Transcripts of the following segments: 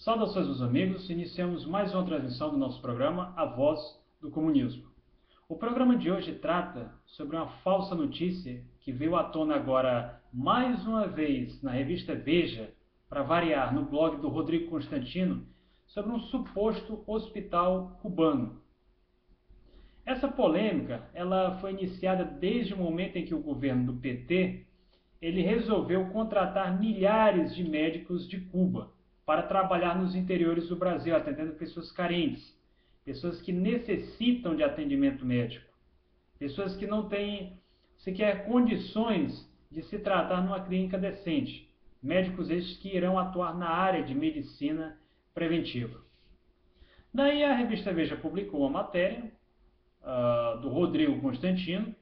Saudações, meus amigos. Iniciamos mais uma transmissão do nosso programa A Voz do Comunismo. O programa de hoje trata sobre uma falsa notícia que veio à tona agora mais uma vez na revista Veja, para variar, no blog do Rodrigo Constantino, sobre um suposto hospital cubano. Essa polêmica ela foi iniciada desde o momento em que o governo do PT ele resolveu contratar milhares de médicos de Cuba para trabalhar nos interiores do Brasil, atendendo pessoas carentes, pessoas que necessitam de atendimento médico, pessoas que não têm sequer condições de se tratar numa clínica decente, médicos estes que irão atuar na área de medicina preventiva. Daí a revista Veja publicou uma matéria do Rodrigo Constantino,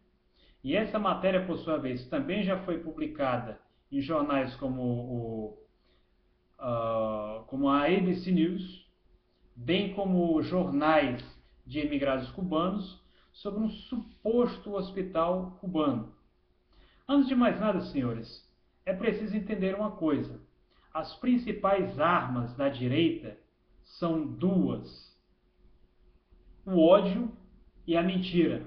e essa matéria, por sua vez, também já foi publicada em jornais como a ABC News, bem como jornais de emigrados cubanos, sobre um suposto hospital cubano. Antes de mais nada, senhores, é preciso entender uma coisa. As principais armas da direita são duas: o ódio e a mentira.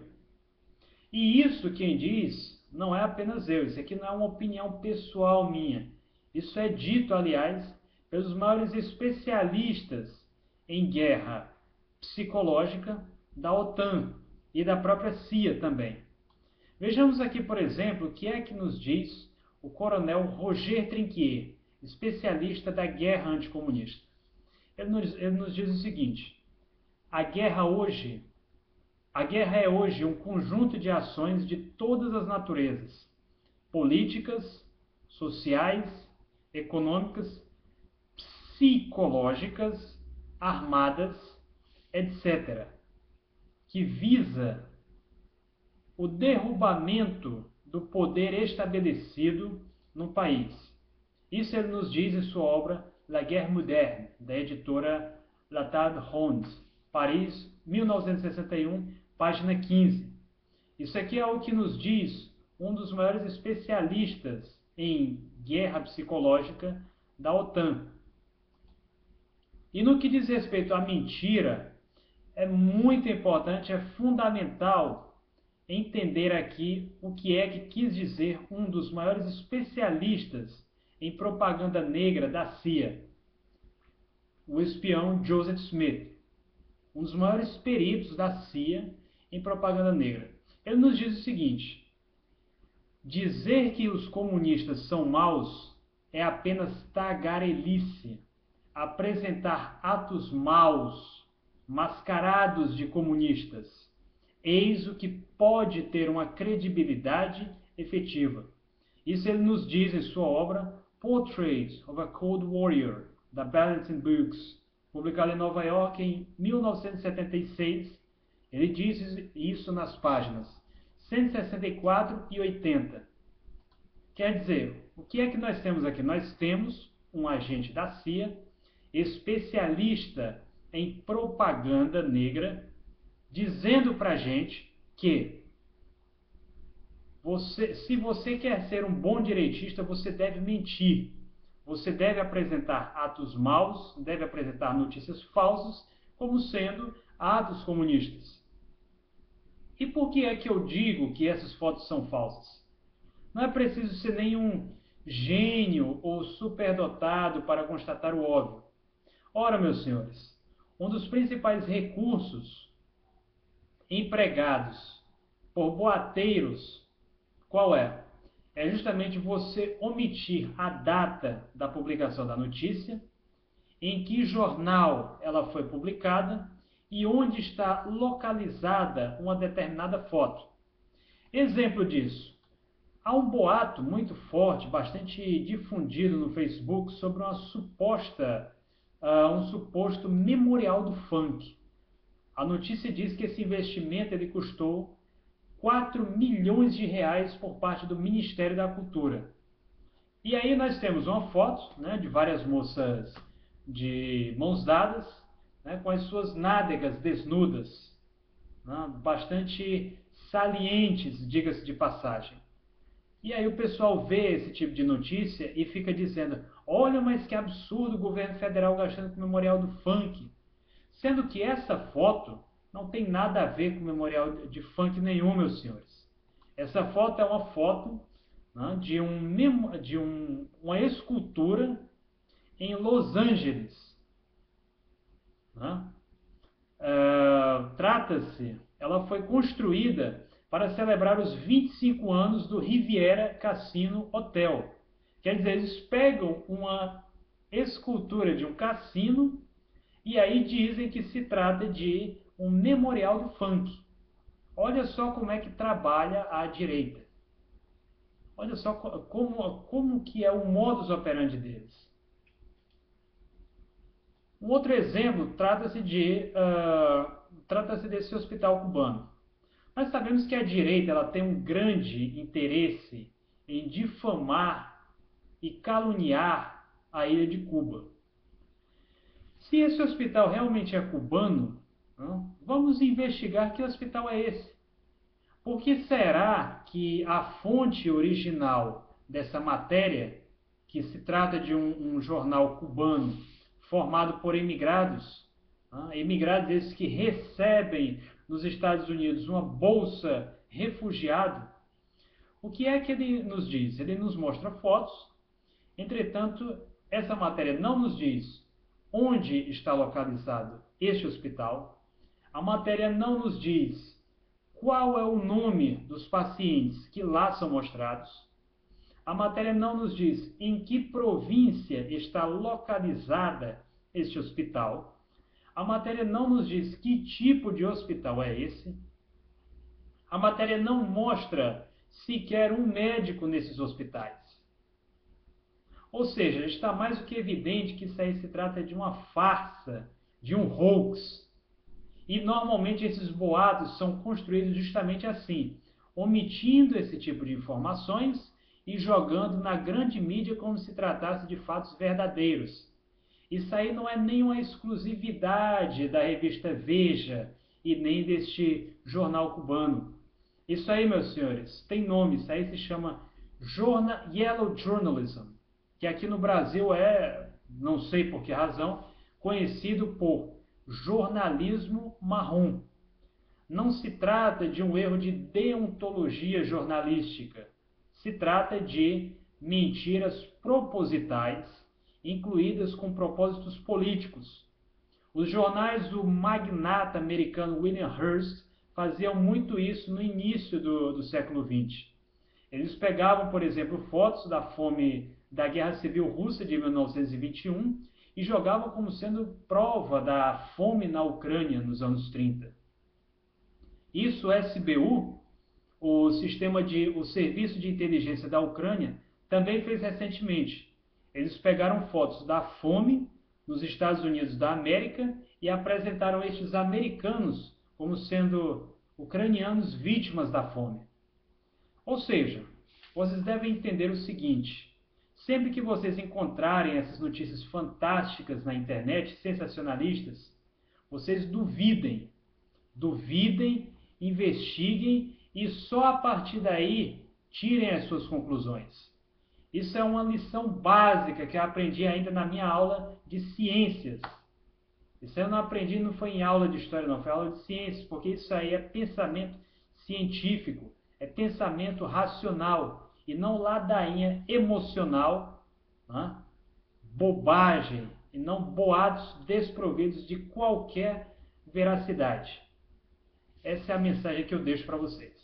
E isso quem diz não é apenas eu, isso aqui não é uma opinião pessoal minha. Isso é dito, aliás, pelos maiores especialistas em guerra psicológica da OTAN e da própria CIA também. Vejamos aqui, por exemplo, o que é que nos diz o coronel Roger Trinquier, especialista da guerra anticomunista. Ele nos diz o seguinte: a guerra é hoje um conjunto de ações de todas as naturezas, políticas, sociais, econômicas, psicológicas, armadas, etc., que visa o derrubamento do poder estabelecido no país. Isso ele nos diz em sua obra La Guerre Moderne, da editora La Table Ronde, Paris, 1961, página 15. Isso aqui é o que nos diz um dos maiores especialistas em guerra psicológica da OTAN. E no que diz respeito à mentira, é muito importante, é fundamental entender aqui o que é que quis dizer um dos maiores especialistas em propaganda negra da CIA, o espião Joseph Smith, um dos maiores peritos da CIA em propaganda negra. Ele nos diz o seguinte: dizer que os comunistas são maus é apenas tagarelice. Apresentar atos maus, mascarados de comunistas, eis o que pode ter uma credibilidade efetiva. Isso ele nos diz em sua obra Portrait of a Cold Warrior, da Ballantine Books, publicada em Nova York em 1976. Ele diz isso nas páginas 164 e 80. Quer dizer, o que é que nós temos aqui? Nós temos um agente da CIA, especialista em propaganda negra, dizendo para a gente que se você quer ser um bom direitista, você deve mentir. Você deve apresentar atos maus, deve apresentar notícias falsas como sendo atos comunistas. E por que é que eu digo que essas fotos são falsas? Não é preciso ser nenhum gênio ou superdotado para constatar o óbvio. Ora, meus senhores, um dos principais recursos empregados por boateiros, qual é? É justamente você omitir a data da publicação da notícia, em que jornal ela foi publicada e onde está localizada uma determinada foto. Exemplo disso: há um boato muito forte, bastante difundido no Facebook, sobre um suposto memorial do funk. A notícia diz que esse investimento ele custou 4 milhões de reais por parte do Ministério da Cultura. E aí nós temos uma foto, né, de várias moças de mãos dadas, né, com as suas nádegas desnudas, né, bastante salientes, diga-se de passagem. E aí o pessoal vê esse tipo de notícia e fica dizendo: Olha, mas que absurdo o governo federal gastando com o memorial do funk. Sendo que essa foto não tem nada a ver com o memorial de funk nenhum, meus senhores. Essa foto é uma foto, né, uma escultura em Los Angeles. Né? Ela foi construída para celebrar os 25 anos do Riviera Cassino Hotel. Quer dizer, eles pegam uma escultura de um cassino e aí dizem que se trata de um memorial do funk. Olha só como é que trabalha a direita. Olha só como que é o modus operandi deles. Um outro exemplo trata-se desse hospital cubano. Nós sabemos que a direita ela tem um grande interesse em difamar e caluniar a ilha de Cuba. Se esse hospital realmente é cubano, vamos investigar que hospital é esse. Por que será que a fonte original dessa matéria, que se trata de um jornal cubano formado por imigrados, imigrados esses que recebem nos Estados Unidos uma bolsa refugiado, o que é que ele nos diz? Ele nos mostra fotos, entretanto, essa matéria não nos diz onde está localizado este hospital, a matéria não nos diz qual é o nome dos pacientes que lá são mostrados, a matéria não nos diz em que província está localizada este hospital, a matéria não nos diz que tipo de hospital é esse, a matéria não mostra sequer um médico nesses hospitais. Ou seja, está mais do que evidente que isso aí se trata de uma farsa, de um hoax. E normalmente esses boatos são construídos justamente assim, omitindo esse tipo de informações e jogando na grande mídia como se tratasse de fatos verdadeiros. Isso aí não é nenhuma exclusividade da revista Veja e nem deste jornal cubano. Isso aí, meus senhores, tem nome, isso aí se chama Yellow Journalism, que aqui no Brasil é, não sei por que razão, conhecido por jornalismo marrom. Não se trata de um erro de deontologia jornalística, se trata de mentiras propositais, incluídas com propósitos políticos. Os jornais do magnata americano William Hearst faziam muito isso no início do século XX. Eles pegavam, por exemplo, fotos da fome da Guerra Civil Russa de 1921 e jogavam como sendo prova da fome na Ucrânia nos anos 30. Isso o SBU, o Serviço de Inteligência da Ucrânia, também fez recentemente. Eles pegaram fotos da fome nos Estados Unidos da América e apresentaram estes americanos como sendo ucranianos vítimas da fome. Ou seja, vocês devem entender o seguinte: sempre que vocês encontrarem essas notícias fantásticas na internet, sensacionalistas, vocês duvidem, investiguem e só a partir daí tirem as suas conclusões. Isso é uma lição básica que eu aprendi ainda na minha aula de ciências. Isso eu não aprendi, não foi em aula de história, não, foi aula de ciências, porque isso aí é pensamento científico, é pensamento racional e não ladainha emocional, bobagem e não boatos desprovidos de qualquer veracidade. Essa é a mensagem que eu deixo para vocês.